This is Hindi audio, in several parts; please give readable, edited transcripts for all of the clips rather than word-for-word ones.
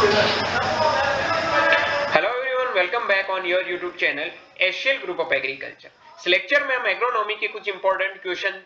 Hello everyone, welcome back on your YouTube channel Asian group of agriculture. इस लेक्चर में हम एग्रोनॉमी के कुछ इंपॉर्टेंट क्वेश्चन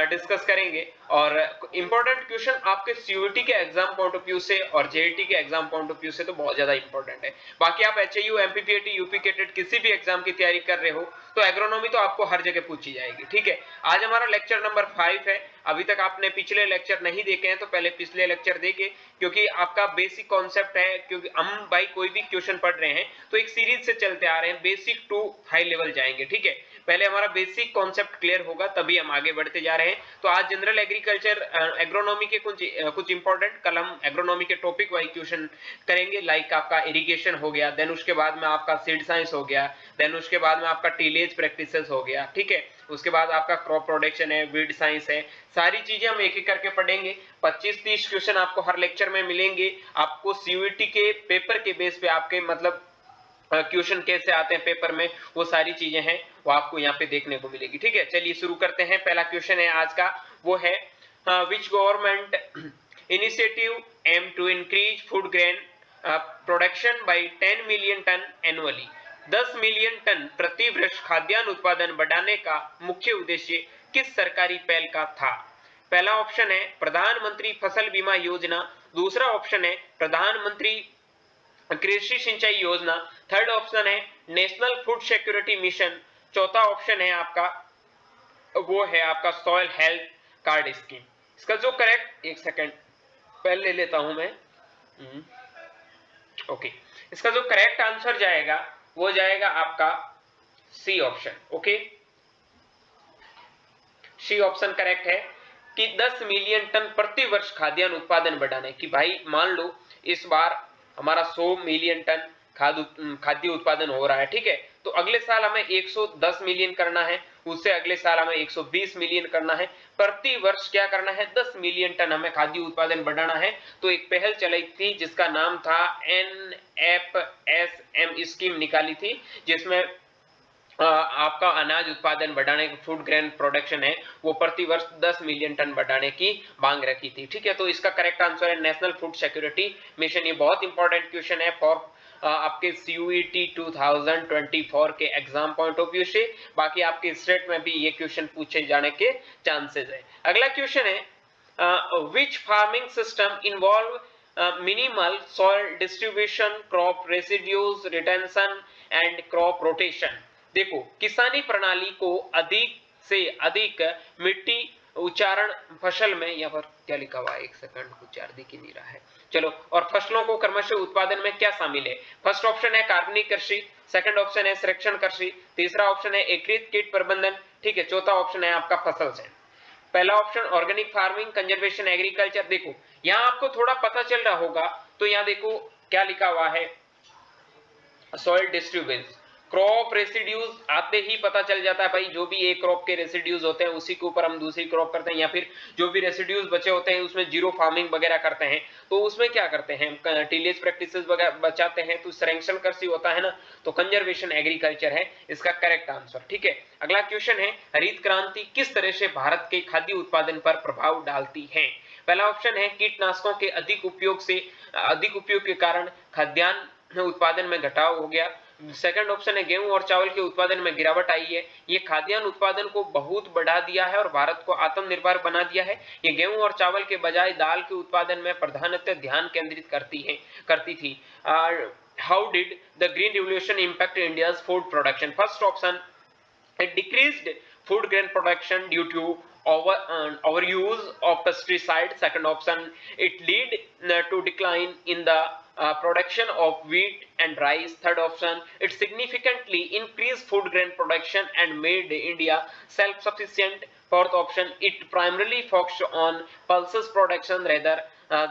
डिस्कस करेंगे और इंपॉर्टेंट क्वेश्चन आपके सीयूईटी के एग्जाम पॉइंट ऑफ व्यू से और जेईटी के एग्जाम पॉइंट ऑफ व्यू से तो बहुत ज्यादा इंपॉर्टेंट है। बाकी आप एचएयू, एमपीपीएटी, यूपी केटेट किसी भी एग्जाम की तैयारी कर रहे हो तो एग्रोनॉमी तो आपको हर जगह पूछी जाएगी। ठीक है, आज हमारा लेक्चर नंबर 5 है। अभी तक आपने पिछले लेक्चर नहीं देखे हैं तो पहले पिछले लेक्चर देखे, क्योंकि आपका बेसिक कॉन्सेप्ट है। क्योंकि हम भाई कोई भी क्वेश्चन पढ़ रहे हैं तो एक सीरीज से चलते आ रहे हैं, बेसिक टू हाई लेवल जाएंगे। ठीक है, पहले हमारा बेसिक कॉन्सेप्ट क्लियर होगा तभी हम आगे बढ़ते जा रहे हैं। तो आज जनरल एग्रीकल्चर एग्रोनॉमी के कुछ इंपॉर्टेंट कल हम एग्रोनॉमी के टॉपिक वाइज क्वेश्चन करेंगे। लाइक आपका इरिगेशन हो गया, देन उसके बाद में आपका सीड साइंस हो गया, देन उसके बाद में आपका टीलेज प्रैक्टिसेस हो गया। ठीक है, उसके बाद आपका क्रॉप प्रोडक्शन है, वीड साइंस है, सारी चीजें हम एक एक करके पढ़ेंगे। 25-30 क्वेश्चन आपको हर लेक्चर में मिलेंगे। आपको सीयूईटी के पेपर के बेस पे आपके मतलब क्वेश्चन कैसे आते हैं पेपर में, वो सारी चीजें हैं वो आपको यहाँ पे देखने को मिलेगी। ठीक है, चलिए शुरू करते हैं। पहला क्वेश्चन है आज का, वो है which government initiative aim to increase food grain production by 10 million ton annually. 10 million ton प्रति वर्ष खाद्यान्न उत्पादन बढ़ाने का मुख्य उद्देश्य किस सरकारी पहल का था? पहला ऑप्शन है प्रधानमंत्री फसल बीमा योजना, दूसरा ऑप्शन है प्रधानमंत्री कृषि सिंचाई योजना, थर्ड ऑप्शन है नेशनल फूड सिक्योरिटी मिशन, चौथा ऑप्शन है आपका वो है आपका सॉइल हेल्थ कार्ड स्कीम। इसका जो करेक्ट, एक सेकंड पहले ले लेता हूं मैं। ओके, इसका जो करेक्ट आंसर जाएगा वो जाएगा आपका C option. Okay, C option correct है कि 10 मिलियन टन प्रति वर्ष खाद्यान्न उत्पादन बढ़ाने की। भाई मान लो इस बार हमारा 100 मिलियन टन खाद्य उत्पादन हो रहा है। ठीक है, तो अगले साल हमें 110 मिलियन करना है, उससे अगले साल हमें 120 मिलियन करना है। प्रति वर्ष क्या करना है? 10 मिलियन टन हमें खाद्य उत्पादन बढ़ाना है। तो एक पहल चलाई थी जिसका नाम था NFSM स्कीम निकाली थी, जिसमें आपका अनाज उत्पादन बढ़ाने की फूड ग्रेन प्रोडक्शन है वो प्रति वर्ष 10 मिलियन टन बढ़ाने की मांग रखी थी। ठीक है, तो इसका करेक्ट आंसर है नेशनल फूड सिक्योरिटी मिशन। ये बहुत इंपॉर्टेंट क्वेश्चन है फॉर आपके सीयूईटी 2024 के एग्जाम पॉइंट ऑफ व्यू से। बाकी आपके स्टेट में भी ये क्वेश्चन पूछे जाने के चांसेस है। अगला क्वेश्चन है which farming system involve minimal soil distribution, crop residues retention and crop rotation. देखो, किसानी प्रणाली को अधिक से अधिक मिट्टी उच्चारण फसल में, यहाँ पर क्या लिखा हुआ है, एक सेकंड कुछ यार दिख ही नहीं रहा है। चलो, और फसलों को क्रमशः उत्पादन में क्या शामिल है? फर्स्ट ऑप्शन है कार्बनिक कृषि, सेकंड ऑप्शन है संरक्षण कृषि, तीसरा ऑप्शन है एकीकृत कीट प्रबंधन, ठीक है, चौथा ऑप्शन है आपका फसल चयन। पहला option organic farming, conservation agriculture. देखो यहाँ आपको थोड़ा पता चल रहा होगा, तो यहाँ देखो क्या लिखा हुआ है, सॉइल डिस्ट्रीब्यूशन, क्रॉप रेसिड्यूज आते ही पता चल जाता है भाई, जो भी एक क्रॉप के रेसिड्यूज होते हैं उसी के ऊपर हम दूसरी क्रॉप करते हैं, या फिर जो भी रेसिड्यूज बचे होते हैं उसमें जीरो फार्मिंग वगैरह करते हैं। तो उसमें क्या करते हैं, टीलेज प्रैक्टिसेस वगैरह बचाते हैं, तो संरक्षण कृषि होता है ना, तो कंजर्वेशन एग्रीकल्चर है इसका करेक्ट आंसर। ठीक है, अगला क्वेश्चन है हरित क्रांति किस तरह से भारत के खाद्य उत्पादन पर प्रभाव डालती है? पहला ऑप्शन है कीटनाशकों के अधिक उपयोग के कारण खाद्यान्न उत्पादन में घटाव हो गया। सेकंड ऑप्शन है गेहूं और चावल के उत्पादन में गिरावट आई है। ये खाद्यान्न उत्पादन को बहुत बढ़ा दिया है और भारत को आत्मनिर्भर बना दिया है। ये गेहूं और चावल के बजाय दाल के उत्पादन में प्रधानतः ध्यान केंद्रित करती थी। How did the green revolution impact India's food production? First option, it decreased food grain production due to overuse of pesticide. Second option, it lead to decline in the production of wheat and rice. Third option, it significantly increased food grain production and made India self-sufficient. Fourth option, it primarily focused on pulses production rather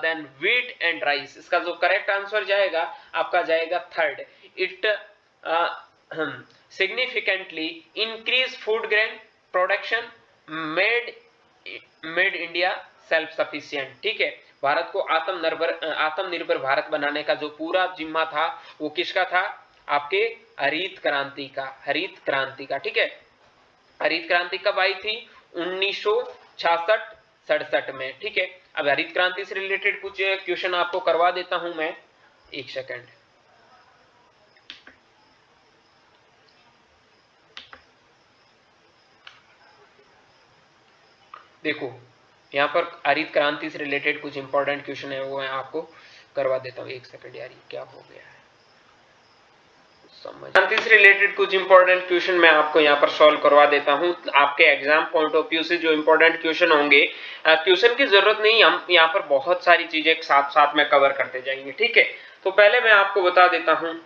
than wheat and rice. इसका जो करेक्ट आंसर जाएगा आपका जाएगा third, it significantly increase food grain production, made India self sufficient। ठीक है, भारत को आत्मनिर्भर भारत बनाने का जो पूरा जिम्मा था वो किसका था? आपके हरित क्रांति का। ठीक है, हरित क्रांति कब आई थी? 1966-67 में। ठीक है, अब हरित क्रांति से रिलेटेड कुछ क्वेश्चन आपको करवा देता हूं मैं। एक सेकंड, देखो यहाँ पर हरित क्रांति से रिलेटेड कुछ इंपॉर्टेंट क्वेश्चन है, वो मैं आपको करवा देता हूँ। एक सेकंड यार, ये क्या हो गया है, क्रांति से रिलेटेड कुछ इंपॉर्टेंट क्वेश्चन मैं आपको यहाँ पर सॉल्व करवा देता हूँ। आपके एग्जाम पॉइंट ऑफ व्यू से जो इंपॉर्टेंट क्वेश्चन होंगे, क्वेश्चन की जरूरत नहीं, हम यहाँ पर बहुत सारी चीजें साथ साथ में कवर करते जाएंगे, ठीक है। तो पहले मैं आपको बता देता हूँ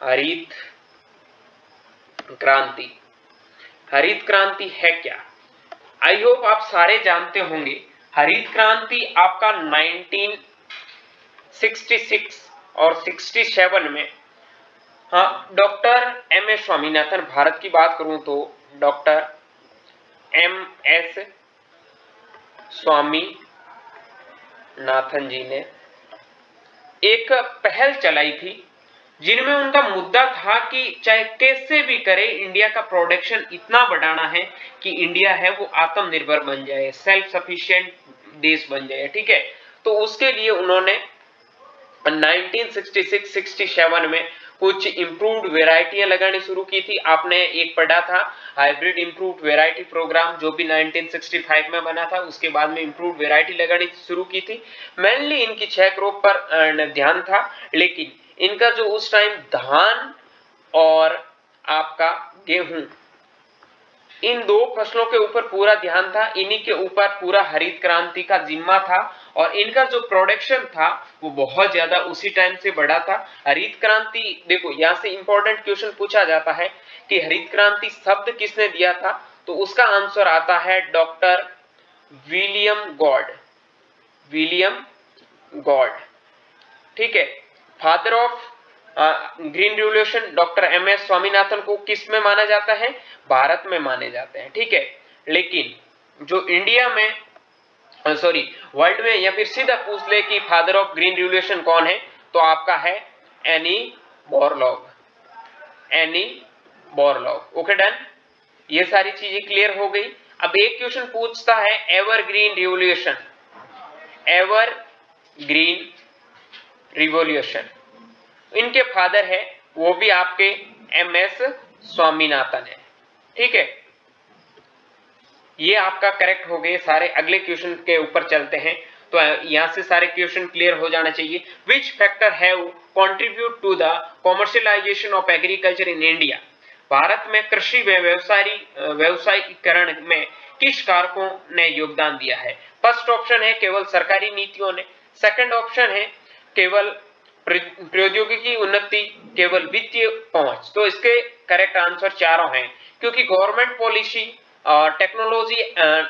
हरित क्रांति। हरित क्रांति है क्या, आई होप आप सारे जानते होंगे। हरित क्रांति आपका 1966 और 67 में, हाँ, doctor M S Swaminathan, Bharat की बात करूं तो doctor M S Swaminathan ji ने एक पहल चलाई थी, जिनमें उनका मुद्दा था कि चाहे कैसे भी करे इंडिया का प्रोडक्शन इतना बढ़ाना है कि इंडिया है वो आत्मनिर्भर बन जाए, सेल्फ सफिशिएंट देश बन जाए, ठीक है। तो उसके लिए उन्होंने 1966-67 में कुछ इंप्रूव्ड वेराइटियां लगानी शुरू की थी। आपने एक पढ़ा था हाइब्रिड इंप्रूव्ड वेराइटी प्रोग्राम, जो भी 1965 में बना था। उसके बाद में इंप्रूव्ड वेराइटी लगानी शुरू की थी। मेनली इनकी 6 क्रॉप पर ध्यान था, लेकिन इनका जो उस टाइम धान और आपका गेहूं, इन दो फसलों के ऊपर पूरा ध्यान था। इन्हीं के ऊपर पूरा हरित क्रांति का जिम्मा था, और इनका जो प्रोडक्शन था वो बहुत ज्यादा उसी टाइम से बढ़ा था। हरित क्रांति, देखो यहां से इंपॉर्टेंट क्वेश्चन पूछा जाता है कि हरित क्रांति शब्द किसने दिया था, तो उसका आंसर आता है doctor William Gaud. William Gaud, ठीक है। Father of green revolution doctor M S Swaminathan को किस में माना जाता है, भारत में माने जाते हैं, ठीक है। लेकिन जो इंडिया में, सॉरी वर्ल्ड में, या फिर सीधा पूछ ले कि फादर ऑफ ग्रीन रिवॉल्यूशन कौन है, तो आपका है any Borlaug. Any Borlaug, okay done. ये सारी चीजें क्लियर हो गई। अब एक क्वेश्चन पूछता है एवरग्रीन रिवॉल्यूशन। एवरग्रीन रिवॉल्यूशन, इनके फादर है वो भी आपके एम एस स्वामीनाथन है, ठीक है। ये आपका करेक्ट हो गए सारे। अगले क्वेश्चन के ऊपर चलते हैं। तो यहां से सारे क्वेश्चन क्लियर हो जाना चाहिए। Which factor have contribute to the commercialisation of agriculture in India. Bharat में कृषि में व्यवसायीकरण में किस कारकों ने योगदान दिया है। फर्स्ट ऑप्शन है केवल सरकारी नीतियों ने, सेकंड ऑप्शन है केवल प्रौद्योगिकी उन्नति, केवल वित्तीय पहुंच। तो इसके करेक्ट आंसर चारों हैं, क्योंकि गवर्नमेंट पॉलिसी, टेक्नोलॉजी,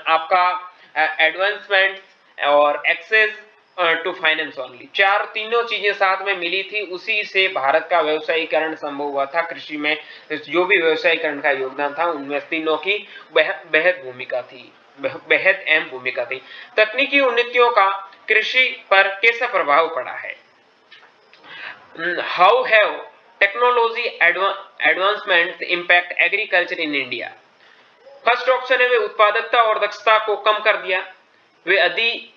आपका एडवांसमेंट और एक्सेस टू फाइनेंस ओनली, तीनों चीजें साथ में मिली थी। उसी से भारत का व्यवसायीकरण संभव हुआ था। कृषि में जो भी व्यवसायीकरण का योगदान था, उनमें तीनों की बेहद भूमिका थी, बेहद अहम भूमिका थी। तकनीकी उन्नतियों का कृषि पर कैसा प्रभाव पड़ा है। How have technology advancement impact agriculture in India. First option है वे उत्पादकता और दक्षता को कम कर दिया, वे अधिक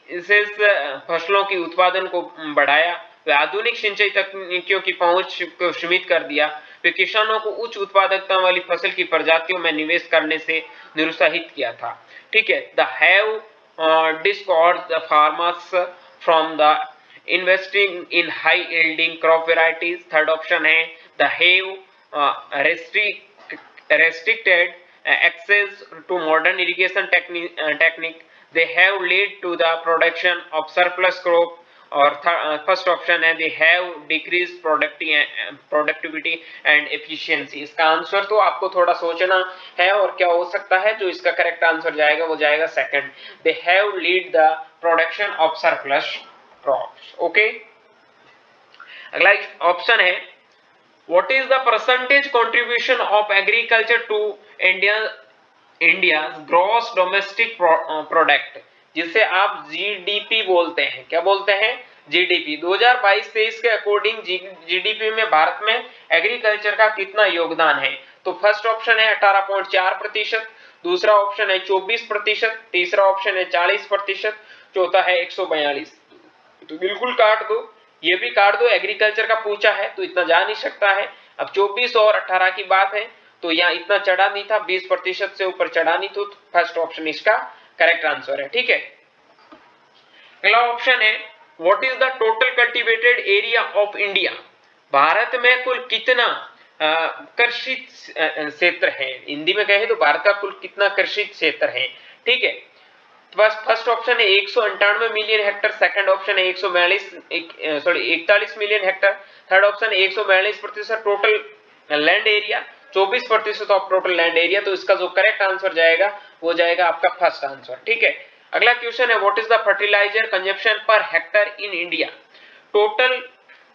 फसलों की उत्पादन को बढ़ाया, वे आधुनिक सिंचाई तकनीकियों की पहुंच को सीमित कर दिया, वे किसानों को उच्च उत्पादकता वाली फसल की प्रजातियों में निवेश करने से निरुत्साहित किया था, ठीक है। The have discouraged the farmers from the investing in high yielding crop varieties. Third option है the have restricted access to modern irrigation technique. They have led to the production of surplus crop. और फर्स्ट ऑप्शन है they have decreased productivity and efficiency. इसका आंसर तो आपको थोड़ा सोचना है, और क्या हो सकता है। जो इसका करेक्ट आंसर जाएगा वो जाएगा second, they have led the production of surplus crops, okay. अगला ऑप्शन है what is the percentage contribution of agriculture to India's gross domestic product, जिसे आप जीडीपी बोलते हैं। क्या बोलते हैं, जीडीपी। 2022-23 के अकॉर्डिंग जीडीपी में भारत में एग्रीकल्चर का कितना योगदान है। तो फर्स्ट ऑप्शन है 18.4%, दूसरा ऑप्शन है 24%, तीसरा ऑप्शन है 40%, चौथा है 142। तो बिल्कुल काट दो, ये भी काट दो, एग्रीकल्चर का पूछा है तो इतना जा नहीं सकता है। अब 24 और 18 की बात है तो यहाँ इतना चढ़ा नहीं था, 20% से ऊपर चढ़ा नहीं, तो फर्स्ट ऑप्शन इसका करेक्ट आंसर है। ठीक है, अगला ऑप्शन है what is the total cultivated area of India. Bharat में कुल कितना कृषि क्षेत्र है, हिंदी में कहे तो भारत का कुल कितना कृषि क्षेत्र है। ठीक है, बस फर्स्ट ऑप्शन है 198 मिलियन हेक्टर, सेकंड ऑप्शन है 41 मिलियन हेक्टर, थर्ड ऑप्शन है 142% total land area, 24% of total land area. तो इसका जो करेक्ट आंसर जाएगा वो जाएगा आपका फर्स्ट आंसर। ठीक है, अगला क्वेश्चन है what is the fertiliser consumption per hectare in India. Total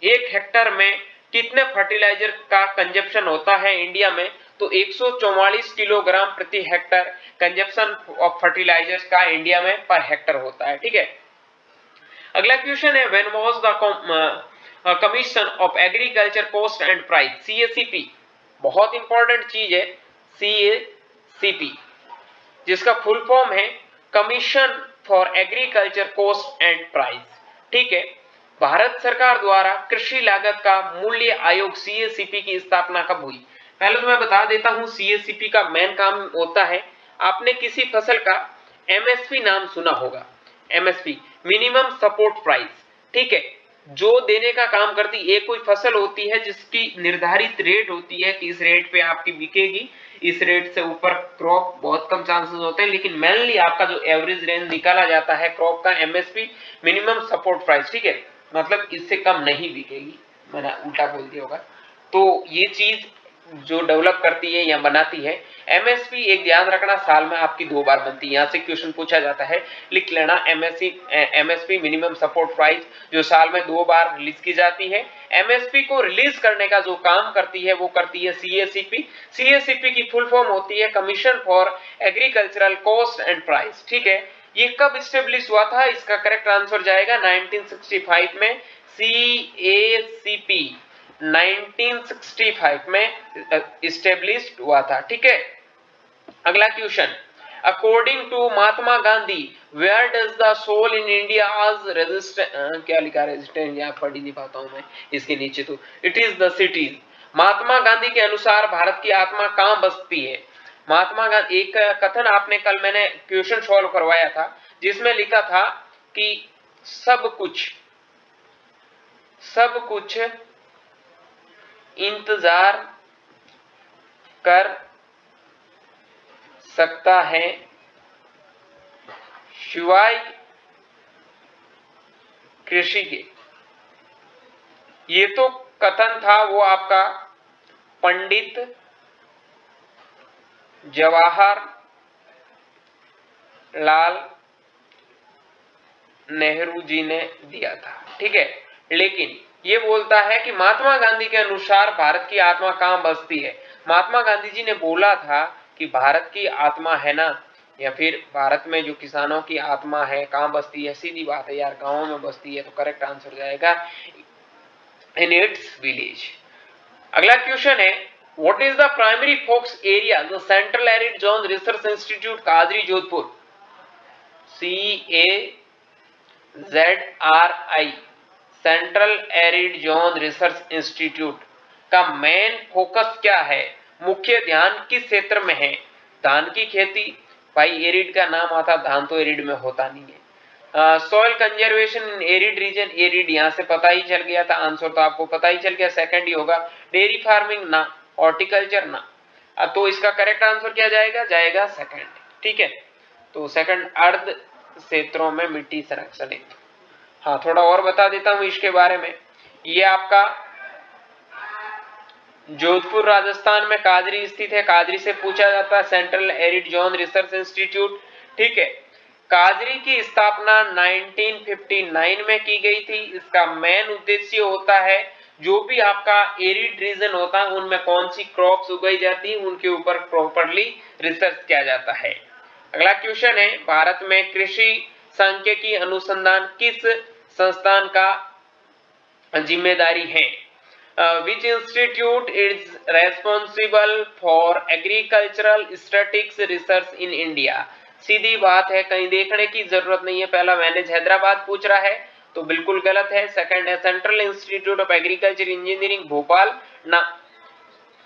एक हेक्टर में कितने फर्टिलाइजर का कंजप्शन होता है इंडिया में, तो 144 किलोग्राम प्रति हेक्टर कंजप्शन ऑफ फर्टिलाइजर्स का इंडिया में पर हेक्टर होता है। ठीक है, अगला क्वेश्चन है when was the commission of agriculture cost and price, CACP. बहुत इंपॉर्टेंट चीज है सीएसीपी, जिसका फुल फॉर्म है commission for agriculture cost and price. ठीक है, भारत सरकार द्वारा कृषि लागत का मूल्य आयोग सीएसीपी की स्थापना कब हुई। पहले तो मैं बता देता हूं सीएसीपी का मेन काम होता है, आपने किसी फसल का एमएसपी नाम सुना होगा, एमएसपी मिनिमम सपोर्ट प्राइस। ठीक है, जो देने का काम करती है, कोई फसल होती है जिसकी निर्धारित रेट होती है कि इस रेट पे आपकी बिकेगी, इस रेट से ऊपर क्रॉप बहुत कम चांसेस होते हैं, लेकिन मेनली आपका जो एवरेज रेंज निकाला जाता है क्रॉप का एमएसपी मिनिमम सपोर्ट प्राइस। ठीक है, मतलब इससे कम नहीं बिकेगी, मैंने उल्टा बोल दिया होगा। तो ये चीज जो डेवलप करती है या बनाती है एमएसपी, एक ध्यान रखना साल में आपकी 2 बार बनती है, यहाँ से क्वेश्चन पूछा जाता है, लिख लेना एमएसपी मिनिमम सपोर्ट प्राइस जो साल में 2 बार रिलीज की जाती है। एमएसपी को रिलीज करने का जो काम करती है वो करती है सीएसीपी। सीएसीपी की फुल फॉर्म होती है commission for agricultural cost and price. ठीक है, ये कब स्टेब्लिश हुआ था, इसका करेक्ट आंसर जाएगा 1965 में। सीएसीपी 1965 में इस्टेब्लिश्ड हुआ था। ठीक है, अगला question, according to Mahatma Gandhi where does the soul in India आज रेजिस्टेंस, क्या लिखा रेजिस्टेंस, यहाँ पढ़ ही नहीं पाता हूं मैं इसके नीचे, तो it is the cities. Mahatma Gandhi के अनुसार भारत की आत्मा कहां बसती है। महात्मा गांधी, एक कथन आपने कल मैंने क्वेश्चन सॉल्व करवाया था जिसमें लिखा था कि सब कुछ इंतजार कर सकता है सिवाय कृषि के। ये तो कथन था वो आपका पंडित जवाहरलाल नेहरू जी ने दिया था। ठीक है, लेकिन ये बोलता है कि महात्मा गांधी के अनुसार भारत की आत्मा कहां बसती है। महात्मा गांधी जी ने बोला था कि भारत की आत्मा है ना, या फिर भारत में जो किसानों की आत्मा है कहां बसती है, सीधी बात है यार, गांवों में बसती है। तो करेक्ट आंसर जाएगा इन इट्स विलेज। अगला क्वेश्चन है what is the primary focus area the central arid zone research institute Kazri Jodhpur, CAZRI central arid zone research institute का मेन फोकस क्या है, मुख्य ध्यान किस क्षेत्र में है। धान की खेती, भाई एरिड का नाम आता, धान तो एरिड में होता नहीं है। Soil conservation in arid region, arid यहाँ से पता ही चल गया था, आंसर तो आपको पता ही चल गया, सेकंड ही होगा। डेयरी फार्मिंग ना, हॉर्टिकल्चर ना, तो इसका करेक्ट आंसर क्या जाएगा, जाएगा सेकंड। ठीक है, तो सेकंड अर्ध क्षेत्रों में मिट्टी संरक्षण है। हाँ, थोड़ा और बता देता हूं इसके बारे में। ये आपका जोधपुर राजस्थान में काजरी स्थित है, काजरी से पूछा जाता है, central arid zone research institute. ठीक है, काजरी की स्थापना 1959 में की गई थी। इसका मेन उद्देश्य होता है जो भी आपका एरिड रीजन होता है उनमें कौन सी क्रॉप्स उगाई जाती है उनके ऊपर प्रॉपर्ली रिसर्च किया जाता है। अगला क्वेश्चन है भारत में कृषि सांख्यिकी अनुसंधान किस संस्थान का जिम्मेदारी है। Which institute is responsible for agricultural statistics research in India? सीधी बात है, कहीं देखने की जरूरत नहीं है। पहला मैनेज हैदराबाद पूछ रहा है, तो बिल्कुल गलत है। सेकंड है central institute of agriculture engineering Bhopal ना,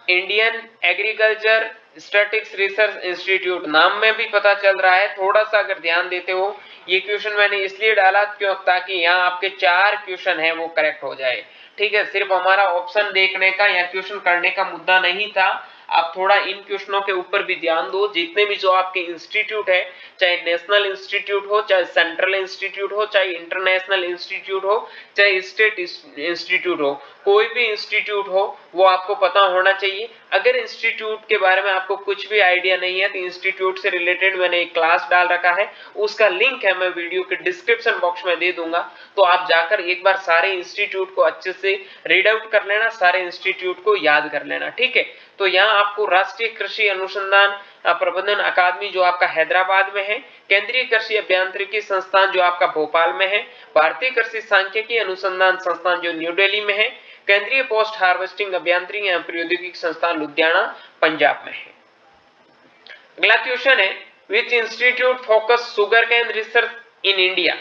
Indian agriculture statistics research institute, नाम में भी पता चल रहा है। थोड़ा सा अगर ध्यान देते हो, ये क्वेश्चन मैंने इसलिए डाला क्यों, ताकि यहाँ आपके 4 क्वेश्चन है वो करेक्ट हो जाए। ठीक है, सिर्फ हमारा ऑप्शन देखने का या क्वेश्चन करने का मुद्दा नहीं था, आप थोड़ा इन क्वेश्चनों के ऊपर भी ध्यान दो। जितने भी जो आपके इंस्टीट्यूट है, चाहे नेशनल इंस्टीट्यूट हो, चाहे सेंट्रल इंस्टीट्यूट हो, चाहे इंटरनेशनल इंस्टीट्यूट हो, चाहे स्टेट इंस्टीट्यूट हो, कोई भी इंस्टीट्यूट हो, वो आपको पता होना चाहिए। अगर इंस्टीट्यूट के बारे में आपको कुछ भी आइडिया नहीं है तो इंस्टीट्यूट से रिलेटेड मैंने एक क्लास डाल रखा है, उसका लिंक है मैं वीडियो के डिस्क्रिप्शन बॉक्स में दे दूंगा, तो आप जाकर एक बार सारे इंस्टीट्यूट को अच्छे से रीड आउट कर लेना, सारे इंस्टीट्यूट को याद कर लेना। ठीक है, तो यहाँ आपको राष्ट्रीय कृषि अनुसंधान प्रबंधन अकादमी जो आपका हैदराबाद में है, केंद्रीय कृषि अभियांत्रिकी संस्थान जो आपका भोपाल में है, भारतीय कृषि सांख्यिकी अनुसंधान संस्थान जो न्यू दिल्ली में है, केंद्रीय पोस्ट हार्वेस्टिंग अभियांत्रिकी एवं प्रौद्योगिकी संस्थान लुधियाना पंजाब में है। अगला क्वेश्चन है, which institute focus sugar cane research in India?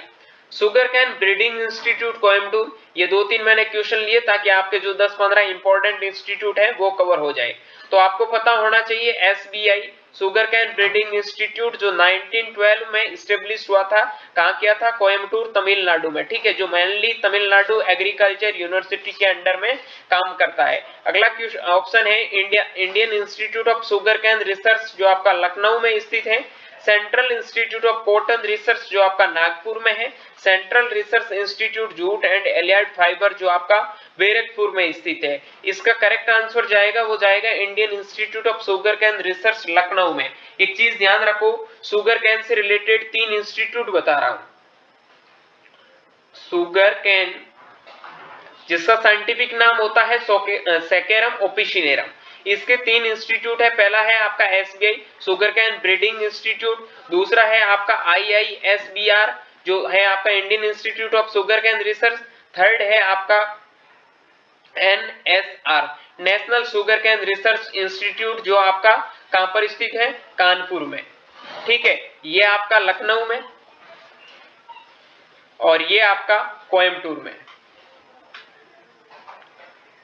Sugar cane breeding institute Coimbatore. ये 2-3 मैंने क्वेश्चन लिए ताकि आपके जो 10-15 इंपॉर्टेंट इंस्टीट्यूट है वो कवर हो जाए। तो आपको पता होना चाहिए SBI sugar cane breeding institute जो 1912 में स्टेब्लिश हुआ था, कहाँ किया था? कोयम्बटूर तमिलनाडु में। ठीक है, जो मेनली तमिलनाडु एग्रीकल्चर यूनिवर्सिटी के अंडर में काम करता है। अगला ऑप्शन है Indian institute of sugarcane research जो आपका लखनऊ में स्थित है, central institute of cotton research जो आपका नागपुर में है, central research institute jute and allied fibre जो आपका बैरकपुर में स्थित है। इसका करेक्ट आंसर जाएगा वो जाएगा Indian institute of sugarcane research Lucknow में। एक चीज ध्यान रखो, sugar can say related 3 institute बता रहा हूं। शुगर कैन जिसका साइंटिफिक नाम होता है सेकेरम ओपिशिनेरम, इसके 3 इंस्टीट्यूट है। पहला है आपका SBI sugar cane breeding institute, दूसरा है आपका आईआईएसबीआर जो है आपका Indian institute of sugarcane research, third है आपका NSR national sugar cane research institute जो आपका कहां पर स्थित है? कानपुर में। ठीक है, ये आपका लखनऊ में और ये आपका कोयम्बटूर में।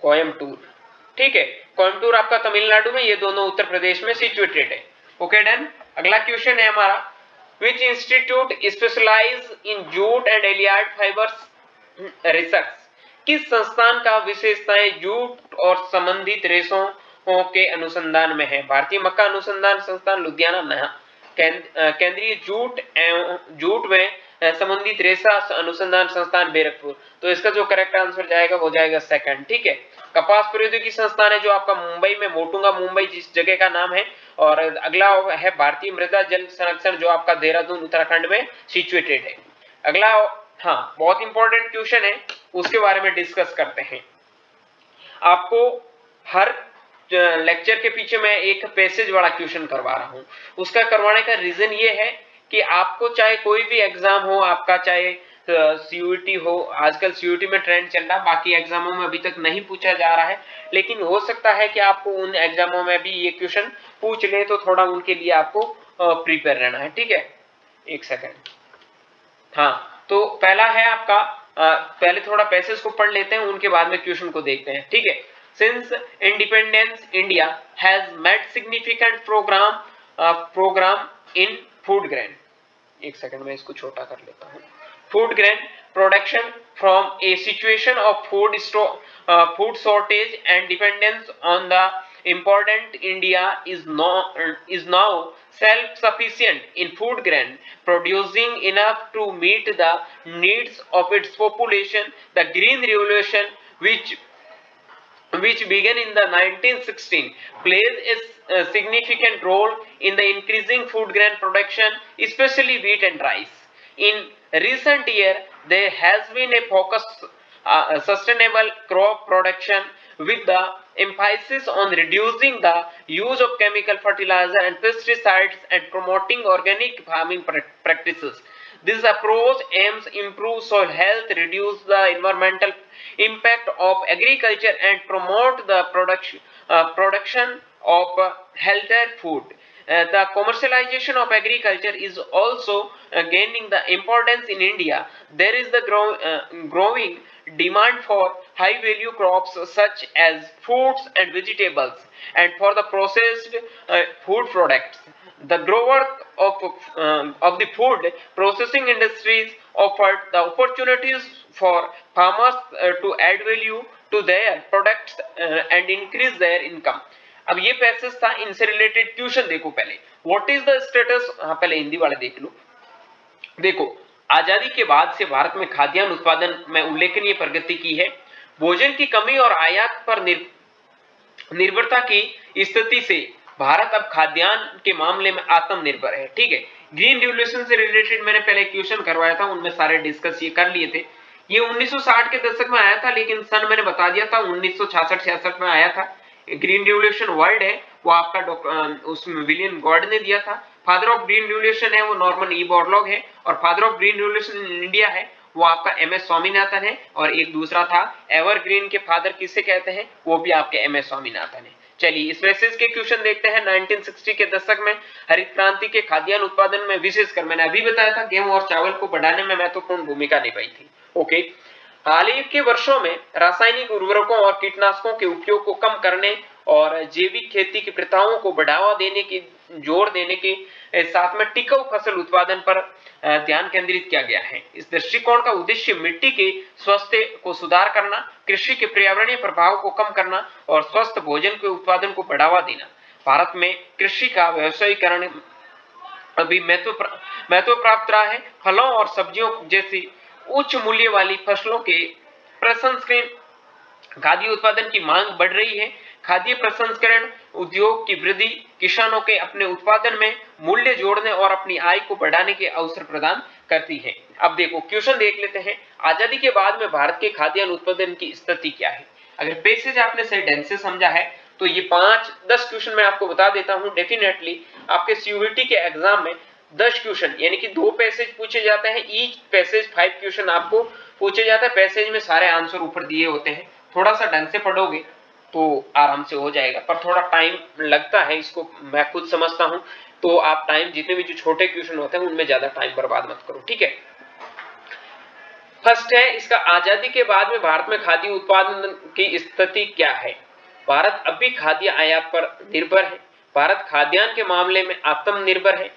कोयम्बटूर, ठीक है, कोयम्बटूर आपका तमिलनाडु में, ये दोनों उत्तर प्रदेश में सिचुएटेड है। Okay done. अगला क्वेश्चन है हमारा, which institute specialise in jute and allied fibres research? किस संस्थान का विशेषताएं जूट और संबंधित रेशों के अनुसंधान में है? भारतीय मक्का अनुसंधान संस्थान लुधियाना, केंद्रीय जूट एवं जूट में संबंधित रेशा अनुसंधान संस्थान बैरकपुर। तो इसका जो करेक्ट आंसर जाएगा वो जाएगा सेकंड। ठीक है, कपास प्रौद्योगिकी संस्थान है जो आपका मुंबई में, मोटुंगा मुंबई जिस जगह का नाम है। और अगला है भारतीय मृदा जल संरक्षण जो आपका देहरादून उत्तराखंड में सिचुएटेड है। अगला, हाँ, बहुत इंपॉर्टेंट क्वेश्चन है, उसके बारे में डिस्कस करते हैं। आपको हर लेक्चर के पीछे मैं एक पैसेज वाला क्वेश्चन करवा रहा हूँ। उसका करवाने का रीजन ये है कि आपको चाहे कोई भी एग्जाम हो आपका, चाहे सीयूईटी हो, आजकल सीयूईटी में ट्रेंड चल रहा है, बाकी एग्जामों में अभी तक नहीं पूछा जा रहा है, लेकिन हो सकता है कि आपको उन एग्जामों में भी ये क्वेश्चन पूछ ले, तो थोड़ा उनके लिए आपको प्रिपेयर रहना है। ठीक है, एक सेकेंड। हाँ, तो पहला है आपका, पहले थोड़ा पैसेज को पढ़ लेते हैं, उनके बाद में क्वेश्चन को देखते हैं। ठीक है, since independence India has made significant programme in food grain, एक सेकंड में इसको छोटा कर लेता हूँ, food grain production from a situation of food shortage and dependence on the important India is now self-sufficient in food grain, producing enough to meet the needs of its population. The Green Revolution, which began in the 1916, plays a significant role in the increasing food grain production, especially wheat and rice. In recent years, there has been a focus sustainable crop production with the emphasis on reducing the use of chemical fertilizer and pesticides and promoting organic farming practices. This approach aims to improve soil health, reduce the environmental impact of agriculture and promote the production of healthier food. The commercialization of agriculture is also gaining the importance in India. There is the growing demand for high value crops such as fruits and vegetables and for the processed food products. The growth of the food processing industries offered the opportunities for farmers to add value to their products and increase their income. अब ये पैसेज था, इनसे रिलेटेड क्वेश्चन देखो पहले, व्हाट इज द स्टेटस, हाँ पहले हिंदी वाले देख लो। देखो, आजादी के बाद से भारत में खाद्यान्न उत्पादन में उल्लेखनीय प्रगति की है। भोजन की कमी और आयात पर निर्भरता की स्थिति से भारत अब खाद्यान्न के मामले में आत्मनिर्भर है। ठीक है, ग्रीन रिवोल्यूशन से रिलेटेड मैंने पहले क्वेश्चन करवाया था, उनमें सारे डिस्कस ये कर लिए थे। ये 1960 के दशक में आया था, लेकिन सन मैंने बता दिया था 1966-66 में आया था। ग्रीन रिवोल्यूशन वर्ड है वो आपका उसमें विलियम गॉर्ड ने दिया था। फादर ऑफ ग्रीन रिवोल्यूशन है वो नॉर्मन ई बोरलॉग है, और father of green revolution in India है वो आपका एमएस स्वामीनाथन है, और एक दूसरा था एवरग्रीन के फादर किसे कहते हैं, वो भी आपके एमएस स्वामीनाथन है। चलिए इस मैसेज के क्वेश्चन देखते हैं। 1960 के दशक में हरित क्रांति के खाद्यान्न उत्पादन में विशेषकर मैंने अभी बताया था गेहूं और चावल को बढ़ाने में महत्वपूर्ण भूमिका निभाई थी। ओके, हाल ही के वर्षों में रासायनिक उर्वरकों और कीटनाशकों के उपयोग को कम करने और जैविक खेती की प्रथाओं को बढ़ावा देने की जोर देने के साथ में टिकाऊ फसल उत्पादन पर ध्यान केंद्रित किया गया है। इस दृष्टिकोण का उद्देश्य मिट्टी के स्वास्थ्य को सुधार करना, कृषि के पर्यावरणीय प्रभाव को कम करना और स्वस्थ भोजन के उत्पादन को बढ़ावा देना। भारत में कृषि का व्यवसायीकरण अभी महत्व प्राप्त रहा है। फलों और सब्जियों जैसी उच्च मूल्य वाली फसलों के प्रसंस्करण खाद्य उत्पादन की मांग बढ़ रही है। खाद्य प्रसंस्करण उद्योग की वृद्धि किसानों के अपने उत्पादन में मूल्य जोड़ने और अपनी आय को बढ़ाने के अवसर प्रदान करती है। अब देखो क्वेश्चन देख लेते हैं, आजादी के बाद में भारत के खाद्यान्न उत्पादन की स्थिति क्या है। अगर पैसेज आपने सही ढंग से समझा है तो ये 5-10 क्वेश्चन मैं आपको बता देता हूं। डेफिनेटली आपके सीयूईटी के एग्जाम में 10 क्वेश्चन यानी कि 2 पैसेज पूछे जाते हैं, ईच पैसेज 5 क्वेश्चन आपको पूछे जाता है। पैसेज में सारे आंसर ऊपर दिए होते हैं, थोड़ा सा ढंग से पढ़ोगे तो आराम से हो जाएगा, पर थोड़ा टाइम लगता है, इसको मैं खुद समझता हूं। तो आप टाइम जितने भी जो छोटे क्वेश्चन होते हैं उनमें ज्यादा टाइम बर्बाद मत करो। ठीक है, फर्स्ट है इसका, आजादी के बाद में भारत में खाद्य उत्पादन की स्थिति क्या है। भारत अब भी खाद्य आयात पर निर्भर है। भारत खाद्यान्न के मामले में आत्मनिर्भर है।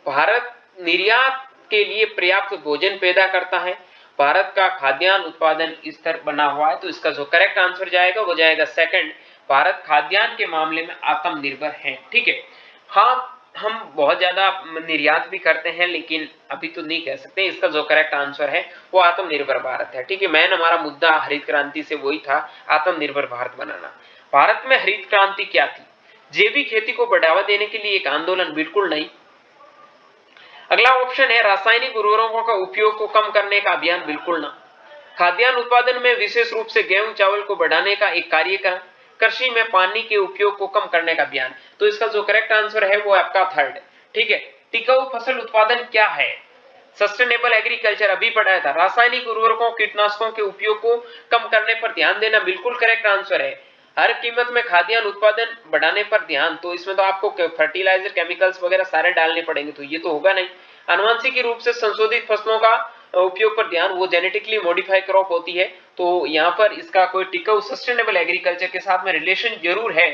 भारत निर्यात के लिए पर्याप्त भोजन पैदा करता है। भारत का खाद्यान्न उत्पादन स्तर बना हुआ है। तो इसका जो करेक्ट आंसर जाएगा वो जाएगा सेकंड, भारत खाद्यान्न के मामले में आत्मनिर्भर है। ठीक है, हाँ हम बहुत ज्यादा निर्यात भी करते हैं, लेकिन अभी तो नहीं कह सकते। इसका जो करेक्ट आंसर है वो आत्मनिर्भर भारत है। ठीक है, मैन हमारा मुद्दा हरित क्रांति से वही था, आत्मनिर्भर भारत बनाना। भारत में हरित क्रांति क्या थी? जैविक खेती को बढ़ावा देने के लिए एक आंदोलन? बिल्कुल नहीं। अगला ऑप्शन है रासायनिक उर्वरकों का उपयोग को कम करने का अभियान? बिल्कुल ना। खाद्यान्न उत्पादन में विशेष रूप से गेहूं चावल को बढ़ाने का एक कार्यक्रम? कृषि में पानी के उपयोग को कम करने का अभियान। तो इसका जो करेक्ट आंसर है वो आपका थर्ड। ठीक है, टिकाऊ फसल उत्पादन क्या है? सस्टेनेबल एग्रीकल्चर अभी पढ़ाया था। रासायनिक उर्वरकों कीटनाशकों के उपयोग को कम करने पर ध्यान देना बिल्कुल करेक्ट आंसर है। हर कीमत में खाद्यान्न उत्पादन बढ़ाने पर ध्यान, तो इसमें तो आपको फर्टिलाइजर केमिकल्स वगैरह सारे डालने पड़ेंगे, तो ये तो होगा नहीं। आनुवंशिक रूप से संशोधित फसलों का उपयोग पर ध्यान, वो जेनेटिकली मॉडिफाई क्रॉप होती है। तो यहाँ पर इसका कोई टिकाऊ सस्टेनेबल एग्रीकल्चर के साथ में रिलेशन जरूर है,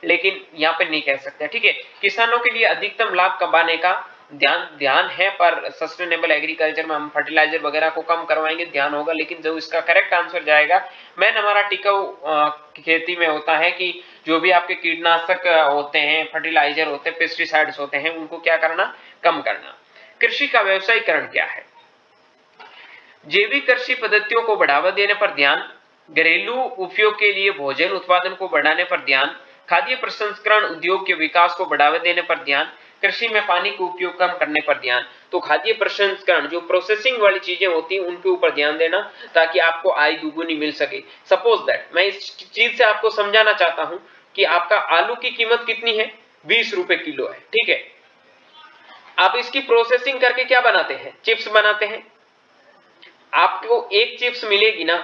लेकिन यहाँ पे नहीं कह सकते। ठीक है, किसानों के लिए अधिकतम लाभ कमाने का ध्यान है, पर सस्टेनेबल एग्रीकल्चर में हम फर्टिलाइजर वगैरह को कम करवाएंगे, ध्यान होगा। लेकिन जो इसका करेक्ट आंसर जाएगा, मैन हमारा टिकाऊ खेती में होता है कि जो भी आपके कीटनाशक होते हैं, फर्टिलाइजर होते हैं, पेस्टिसाइड्स होते हैं, उनको क्या करना? कम करना। कृषि का व्यवसायीकरण क्या है? जैविक कृषि पद्धतियों को बढ़ावा देने पर ध्यान, घरेलू उपयोग के लिए भोजन उत्पादन को बढ़ाने पर ध्यान, खाद्य प्रसंस्करण उद्योग के विकास को बढ़ावा देने पर ध्यान, कृषि में पानी का उपयोग कम करने पर ध्यान। तो खाद्य प्रसंस्करण जो प्रोसेसिंग वाली चीजें होती हैं उनके ऊपर ध्यान देना, ताकि आपको आय दुगुनी मिल सके। सपोज दैट मैं इस चीज से आपको समझाना चाहता हूं कि आपका आलू की कीमत कितनी है? 20 रुपए किलो है। ठीक है, आप इसकी प्रोसेसिंग करके क्या बनाते हैं? चिप्स बनाते हैं। आपको एक चिप्स मिलेगी ना,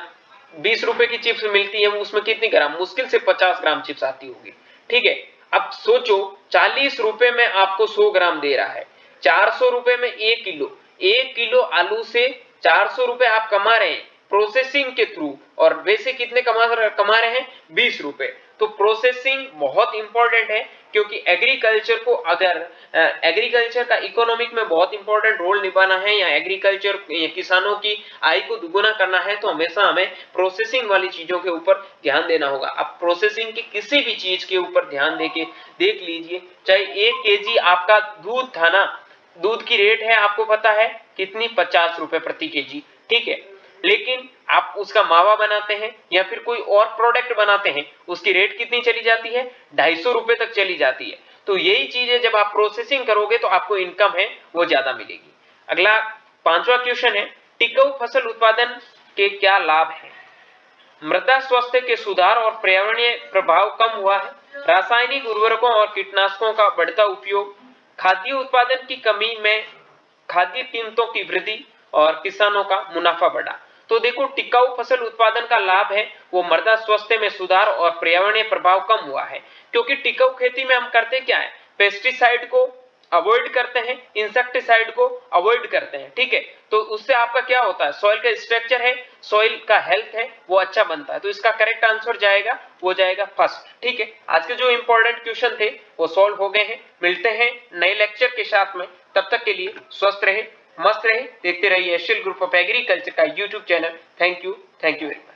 20 रुपए की चिप्स मिलती है, उसमें कितनी ग्राम? मुश्किल से 50 ग्राम चिप्स आती होगी। ठीक है, अब सोचो 40 रुपए में आपको 100 ग्राम दे रहा है, 400 रुपए में 1 किलो आलू से 400 रुपए आप कमा रहे हैं प्रोसेसिंग के थ्रू, और वैसे कितने कमा रहे हैं 20 रुपए। तो प्रोसेसिंग बहुत इंपॉर्टेंट है, क्योंकि एग्रीकल्चर को अगर एग्रीकल्चर का इकोनॉमिक में बहुत इंपॉर्टेंट रोल निभाना है या एग्रीकल्चर किसानों की आय को दुगुना करना है, तो हमेशा हमें प्रोसेसिंग वाली चीजों के ऊपर ध्यान देना होगा। अब प्रोसेसिंग की किसी भी चीज के ऊपर ध्यान देके देख लीजिए, चाहे 1 केजी आपका दूध था ना, दूध की रेट है आपको पता है कितनी, 50 रुपए प्रति केजी, ठीक है, लेकिन आप उसका मावा बनाते हैं या फिर कोई और प्रोडक्ट बनाते हैं, उसकी रेट कितनी चली जाती है, 250 रुपए तक चली जाती है। तो यही चीज है, जब आप प्रोसेसिंग करोगे तो आपको इनकम है वो ज्यादा मिलेगी। अगला 5वां क्वेश्चन है, टिकाऊ फसल उत्पादन के क्या लाभ हैं? मृदा स्वास्थ्य के सुधार और पर्यावरणीय प्रभाव कम हुआ है, रासायनिक उर्वरकों और कीटनाशकों का बढ़ता उपयोग, खाद्य उत्पादन की कमी में खाद्य कीमतों की वृद्धि और किसानों का मुनाफा बढ़ा। तो देखो, टिकाऊ फसल उत्पादन का लाभ है वो मृदा स्वास्थ्य में सुधार और पर्यावरणीय प्रभाव कम हुआ है, क्योंकि टिकाऊ खेती में हम करते क्या है, पेस्टिसाइड को अवॉइड करते हैं, इंसेक्टिसाइड को अवॉइड करते हैं, ठीक है। तो उससे आपका क्या होता है, सॉइल का स्ट्रक्चर है, सॉइल का हेल्थ है वो अच्छा बनता है। तो इसका करेक्ट आंसर जाएगा वो जाएगा फर्स्ट, ठीक है। आज के जो इंपॉर्टेंट क्वेश्चन थे वो सॉल्व हो गए हैं। मिलते हैं नए लेक्चर के साथ में, तब तक के लिए स्वस्थ रहे, मस्त रहे, देखते रहिए एशियल ग्रुप ऑफ एग्रीकल्चर का YouTube channel. Thank you very much.